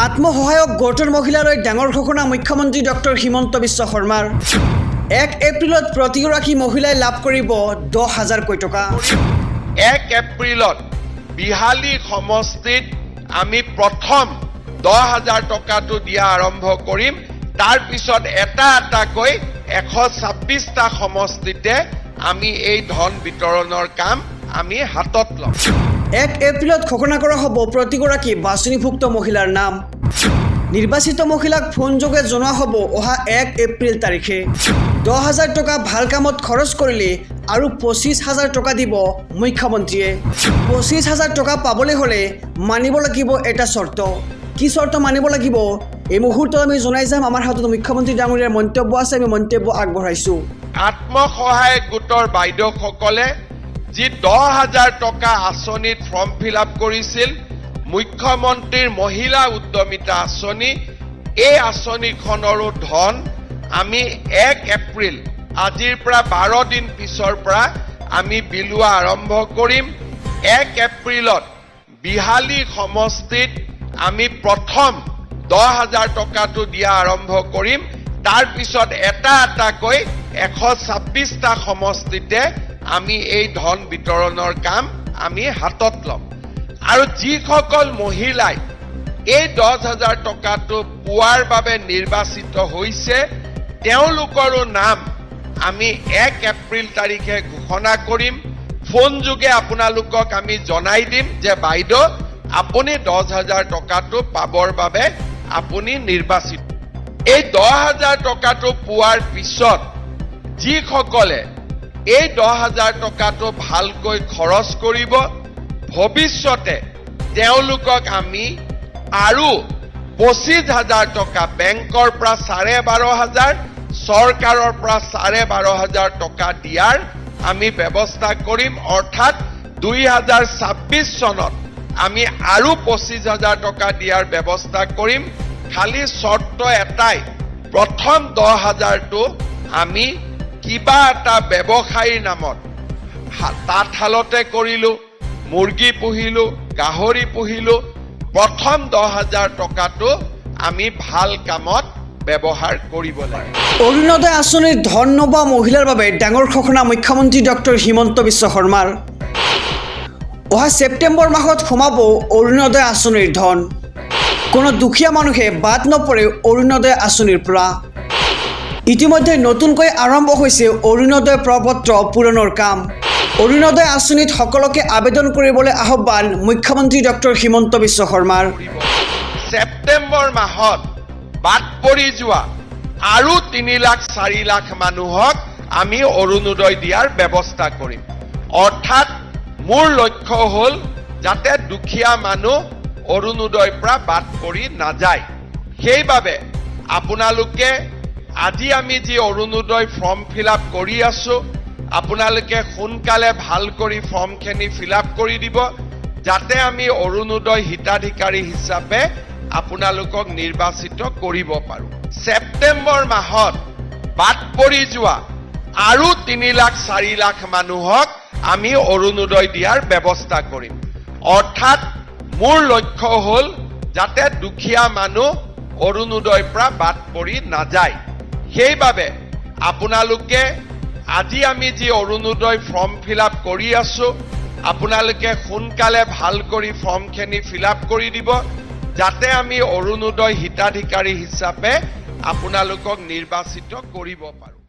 আত্মসহায়ক গোটৰ মহিলালৈ ডাঙৰ ঘোষণা মুখ্যমন্ত্ৰী ডক্টৰ হিমন্ত বিশ্ব শৰ্মাৰ 1 এপ্ৰিলত প্ৰতিগৰাকী মহিলাই লাভ কৰিব 10,000 টকা। 1 এপ্ৰিলত বিহালী সমষ্টিত আমি প্ৰথম 10,000 টকাটো দিয়া আৰম্ভ কৰিম। তাৰ পিছত এটাকৈ 126টা সমষ্টিতে আমি এই ধন বিতৰণৰ কাম আমি হাতত ল'ম। 1 এপ্ৰিলত ঘোষণা কৰা হ'ব প্ৰতিগৰাকী বাছনিভুক্ত মহিলাৰ নাম। নিৰ্বাচিত মহিলাক ফোনযোগে জনোৱা হ'ব অহা 1 এপ্ৰিল তাৰিখে। 10,000 টকা ভাল কামত খৰচ কৰিলে আৰু 25,000 টকা দিব মুখ্যমন্ত্ৰীয়ে। 25,000 টকা পাবলৈ হ'লে মানিব লাগিব এটা চৰ্ত। কি চৰ্ত মানিব লাগিব এই মুহূৰ্তত আমি জনাই যাম। আমাৰ হাতত মুখ্যমন্ত্ৰী ডাঙৰীয়াৰ মন্তব্য আছে, আমি মন্তব্য আগবঢ়াইছোঁ। আত্মসহায়ক গোটৰ বাইদেউসকলে যি 10,000 টকা আঁচনিত ফৰ্ম ফিল আপ কৰিছিল, মুখ্যমন্ত্ৰীৰ মহিলা উদ্যমিতা আঁচনি, এই আঁচনিখনৰো ধন আমি 1 এপ্ৰিল আজিৰ পৰা 12 দিন পিছৰ পৰা আমি বিলোৱা আৰম্ভ কৰিম। 1 এপ্ৰিলত বিহালী সমষ্টিত আমি প্ৰথম 10,000 টকাটো দিয়া আৰম্ভ কৰিম। তাৰ পিছত এটাকৈ 126টা সমষ্টিতে আমি এই ধন বিতৰণৰ কাম আমি হাতত ল'ম। আৰু যিসকল মহিলাই এই 10,000 টকাটো পোৱাৰ বাবে নিৰ্বাচিত হৈছে তেওঁলোকৰো নাম আমি 1 এপ্ৰিল তাৰিখে ঘোষণা কৰিম। ফোনযোগে আপোনালোকক আমি জনাই দিম যে বাইদেউ আপুনি 10,000 টকাটো পাবৰ বাবে আপুনি নিৰ্বাচিত। এই 10,000 টকাটো পোৱাৰ পিছত যিসকলে এই 10,000 টকাটো ভালকৈ খৰচ কৰিব, ভৱিষ্যতে তেওঁলোকক আমি আৰু 25,000 টকা বেংকৰ পৰা 12,500, চৰকাৰৰ পৰা 12,500 টকা দিয়াৰ আমি ব্যৱস্থা কৰিম। অৰ্থাৎ 2026 চনত আমি আৰু 25,000 টকা দিয়াৰ ব্যৱস্থা কৰিম। খালি চৰ্ত এটাই, প্ৰথম 10,000টো আমি কিবা এটা ব্যৱসায়ীৰ নামত তাঁতশালতে কৰিলো, মুৰ্গী পুহিলো, গাহৰি পুহিলো, প্ৰথম 10,000 টকাটো আমি ভাল কামত ব্যৱহাৰ কৰিব লাগে। অৰুণোদয় আঁচনিৰ ধন নোপোৱা মহিলাৰ বাবে ডাঙৰ ঘোষণা মুখ্যমন্ত্ৰী ডক্টৰ হিমন্ত বিশ্ব শৰ্মাৰ। অহা ছেপ্টেম্বৰ মাহত সোমাব অৰুণোদয় আঁচনিৰ ধন। কোনো দুখীয়া মানুহে বাদ নপৰে অৰুণোদয় আঁচনিৰ পৰা। ইতিমধ্যে নতুনকৈ আৰম্ভ হৈছে অৰুণোদয় প্ৰপত্ৰ পূৰণৰ কাম। অৰুণোদয় আঁচনিত সকলোকে আবেদন কৰিবলৈ আহ্বান মুখ্যমন্ত্ৰী ডক্টৰ হিমন্ত বিশ্ব শৰ্মাৰ। ছেপ্টেম্বৰ মাহত বাদ পৰি যোৱা আৰু 3 লাখ 4 লাখ মানুহক আমি অৰুণোদয় দিয়াৰ ব্যৱস্থা কৰিম। অৰ্থাৎ মোৰ লক্ষ্য হ'ল যাতে দুখীয়া মানুহ অৰুণোদয়ৰ পৰা বাদ পৰি নাযায়। সেইবাবে আপোনালোকে আজি আমি যি অৰুণোদয় ফৰ্ম ফিল আপ কৰি আছো, আপোনালোকে সোনকালে ভাল কৰি ফৰ্মখিনি ফিল আপ কৰি দিব যাতে আমি অৰুণোদয় হিতাধিকাৰী হিচাপে আপোনালোকক নিৰ্বাচিত কৰিব পাৰোঁ। ছেপ্টেম্বৰ মাহত বাদ পৰি যোৱা আৰু 3 লাখ 4 লাখ মানুহক আমি অৰুণোদয় দিয়াৰ ব্যৱস্থা কৰিম। অৰ্থাৎ মোৰ লক্ষ্য হ'ল যাতে দুখীয়া মানুহ অৰুণোদয়ৰ পৰা বাদ পৰি নাযায়। সেইবাবে আপোনালোকে আজি আমি যি অৰুণোদয় ফৰ্ম ফিল আপ কৰি আছো, আপোনালোকে সোনকালে ভাল কৰি ফৰ্মখিনি ফিল আপ কৰি দিব যাতে আমি অৰুণোদয় হিতাধিকাৰী হিচাপে আপোনালোকক নিৰ্বাচিত কৰিব পাৰোঁ।